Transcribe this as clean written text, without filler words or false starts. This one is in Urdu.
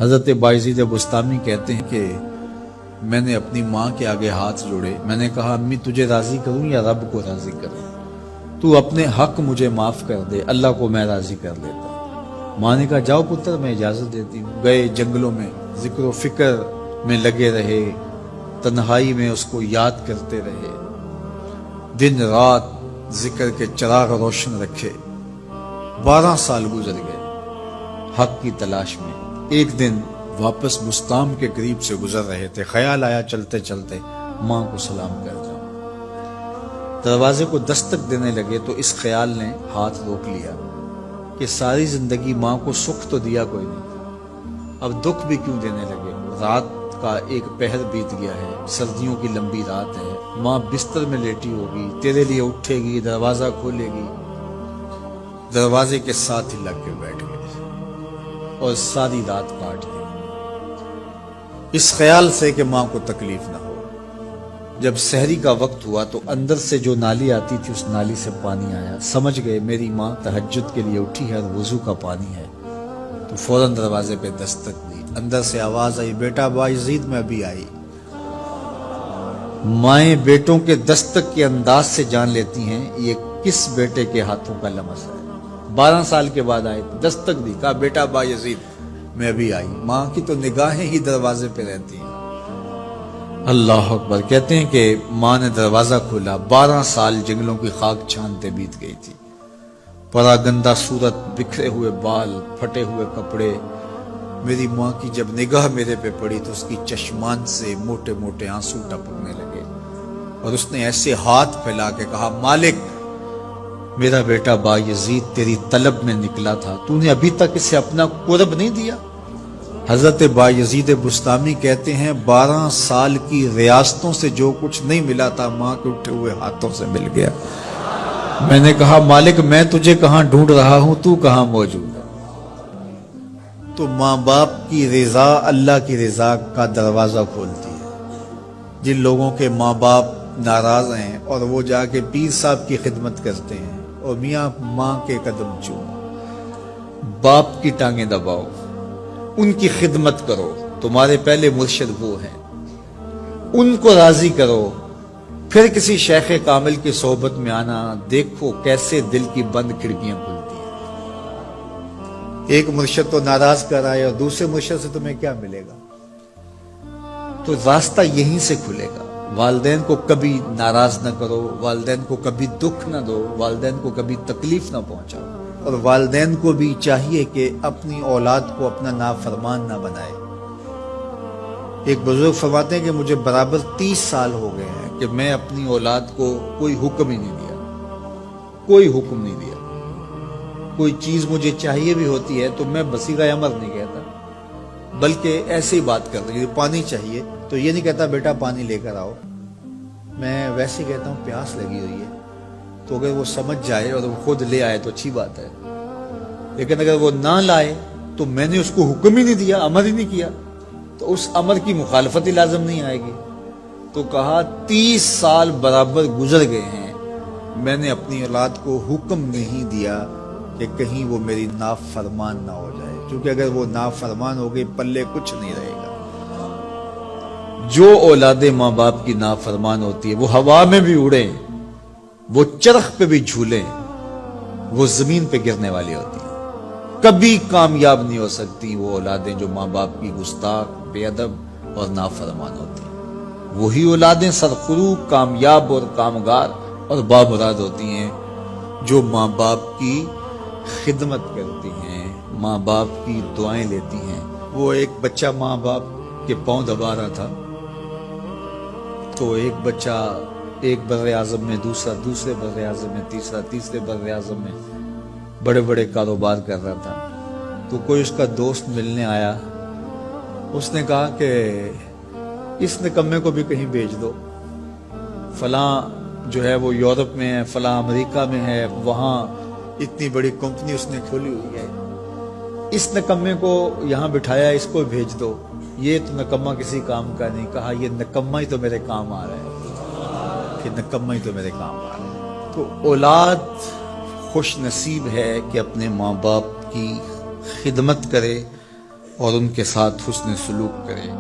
حضرت بایزید بستامی کہتے ہیں کہ میں نے اپنی ماں کے آگے ہاتھ جوڑے، میں نے کہا امی تجھے راضی کروں یا رب کو راضی کروں؟ تو اپنے حق مجھے معاف کر دے، اللہ کو میں راضی کر لیتا ہوں۔ ماں نے کہا جاؤ پتر میں اجازت دیتی ہوں۔ گئے جنگلوں میں، ذکر و فکر میں لگے رہے، تنہائی میں اس کو یاد کرتے رہے، دن رات ذکر کے چراغ روشن رکھے۔ 12 سال گزر گئے حق کی تلاش میں۔ ایک دن واپس بستام کے قریب سے گزر رہے تھے، خیال آیا چلتے چلتے ماں کو سلام کر جاؤں۔ دروازے کو دستک دینے لگے تو اس خیال نے ہاتھ روک لیا کہ ساری زندگی ماں کو سکھ تو دیا کوئی نہیں، اب دکھ بھی کیوں دینے لگے؟ رات کا ایک پہر بیت گیا ہے، سردیوں کی لمبی رات ہے، ماں بستر میں لیٹی ہوگی، تیرے لیے اٹھے گی، دروازہ کھولے گی۔ دروازے کے ساتھ ہی لگ کے بیٹھ گئے اور ساری رات کاٹ دی، اس خیال سے کہ ماں کو تکلیف نہ ہو۔ جب سحری کا وقت ہوا تو اندر سے جو نالی آتی تھی اس نالی سے پانی آیا، سمجھ گئے میری ماں تہجد کے لیے اٹھی ہے اور وضو کا پانی ہے، تو فوراً دروازے پہ دستک دی۔ اندر سے آواز آئی بیٹا بایزید میں ابھی آئی۔ مائیں بیٹوں کے دستک کے انداز سے جان لیتی ہیں یہ کس بیٹے کے ہاتھوں کا لمس ہے۔ 12 سال کے بعد آئے، دستک دی، کہا بیٹا بایزید میں ابھی آئی۔ ماں کی تو نگاہیں ہی دروازے پہ رہتی ہیں۔ اللہ اکبر۔ کہتے ہیں کہ ماں نے دروازہ کھولا، 12 سال جنگلوں کی خاک چھانتے بیت گئی تھی، پراگندہ صورت، بکھرے ہوئے بال، پھٹے ہوئے کپڑے۔ میری ماں کی جب نگاہ میرے پہ پڑی تو اس کی چشمان سے موٹے موٹے آنسو ٹپکنے لگے، اور اس نے ایسے ہاتھ پھیلا کے کہا مالک میرا بیٹا بایزید تیری طلب میں نکلا تھا، تو نے ابھی تک اسے اپنا قرب نہیں دیا؟ حضرت بایزید بستامی کہتے ہیں 12 سال کی ریاستوں سے جو کچھ نہیں ملا تھا ماں کے اٹھے ہوئے ہاتھوں سے مل گیا۔ میں نے کہا مالک میں تجھے کہاں ڈھونڈ رہا ہوں، تو کہاں موجود ہے؟ تو ماں باپ کی رضا اللہ کی رضا کا دروازہ کھولتی ہے۔ جن لوگوں کے ماں باپ ناراض ہیں اور وہ جا کے پیر صاحب کی خدمت کرتے ہیں اور میاں ماں کے قدم چومو، باپ کی ٹانگیں دباؤ، ان کی خدمت کرو، تمہارے پہلے مرشد وہ ہیں، ان کو راضی کرو، پھر کسی شیخ کامل کی صحبت میں آنا، دیکھو کیسے دل کی بند کھڑکیاں کھلتی ہیں۔ ایک مرشد تو ناراض کر آئے اور دوسرے مرشد سے تمہیں کیا ملے گا؟ تو راستہ یہیں سے کھلے گا۔ والدین کو کبھی ناراض نہ کرو، والدین کو کبھی دکھ نہ دو، والدین کو کبھی تکلیف نہ پہنچاؤ، اور والدین کو بھی چاہیے کہ اپنی اولاد کو اپنا نافرمان نہ بنائے۔ ایک بزرگ فرماتے ہیں کہ مجھے برابر 30 سال ہو گئے ہیں کہ میں اپنی اولاد کو کوئی حکم ہی نہیں دیا، کوئی حکم نہیں دیا۔ کوئی چیز مجھے چاہیے بھی ہوتی ہے تو میں بصیغہ امر نہیں کہتا، بلکہ ایسے ہی بات کرتا ہوں۔ پانی چاہیے تو یہ نہیں کہتا بیٹا پانی لے کر آؤ، میں ویسے ہی کہتا ہوں پیاس لگی ہوئی ہے، تو اگر وہ سمجھ جائے اور وہ خود لے آئے تو اچھی بات ہے، لیکن اگر وہ نہ لائے تو میں نے اس کو حکم ہی نہیں دیا، امر ہی نہیں کیا، تو اس امر کی مخالفت ہی لازم نہیں آئے گی۔ تو کہا 30 سال برابر گزر گئے ہیں، میں نے اپنی اولاد کو حکم نہیں دیا کہ کہیں وہ میری نافرمان نہ ہو جائے، کیونکہ اگر وہ نافرمان ہو گئی پلے کچھ نہیں رہے گا۔ جو اولاد ماں باپ کی نافرمان ہوتی ہے وہ ہوا میں بھی اڑیں، وہ چرخ پہ بھی جھولیں، وہ زمین پہ گرنے والی ہوتی ہیں، کبھی کامیاب نہیں ہو سکتی وہ اولادیں جو ماں باپ کی گستاخ، بے ادب اور نافرمان ہوتی ہیں۔ وہی اولادیں سرخرو، کامیاب اور کامگار اور بامراد ہوتی ہیں جو ماں باپ کی خدمت کرتی ہیں، ماں باپ کی دعائیں لیتی ہیں۔ وہ ایک بچہ ماں باپ کے پاؤں دبا رہا تھا، تو ایک بچہ ایک بر اعظم میں، دوسرا دوسرے بر اعظم میں، تیسرا تیسرے بر اعظم میں بڑے بڑے کاروبار کر رہا تھا۔ تو کوئی اس کا دوست ملنے آیا، اس نے کہا کہ اس نکمے کو بھی کہیں بھیج دو، فلاں جو ہے وہ یورپ میں ہے، فلاں امریکہ میں ہے، وہاں اتنی بڑی کمپنی اس نے کھولی ہوئی ہے، اس نکمے کو یہاں بٹھایا، اس کو بھیج دو، یہ تو نکمہ کسی کام کا نہیں۔ کہا یہ نکمہ ہی تو میرے کام آ رہا ہے، کہ نکمہ ہی تو میرے کام آ رہا ہے۔ تو اولاد خوش نصیب ہے کہ اپنے ماں باپ کی خدمت کرے اور ان کے ساتھ حسن سلوک کرے۔